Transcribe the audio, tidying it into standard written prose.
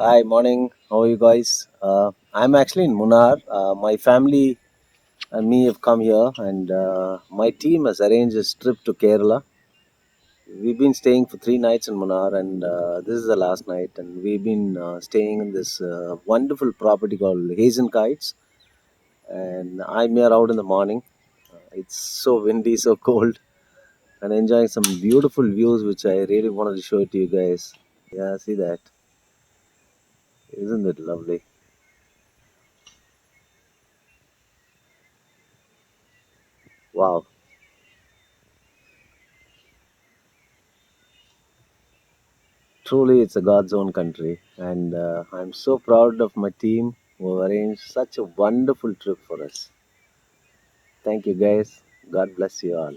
Hi, morning. How are you guys? I'm actually in Munnar. My family and me have come here, and my team has arranged this trip to Kerala. We've been staying for 3 nights in Munnar, and this is the last night. And we've been staying in this wonderful property called Hazen Kites. And I'm here out in the morning. It's so windy, so cold, and enjoying some beautiful views, which I really wanted to show it to you guys. Yeah, see that? Isn't it lovely? Wow. Truly, it's a God's own country, and I'm so proud of my team who arranged such a wonderful trip for us. Thank you, guys. God bless you all.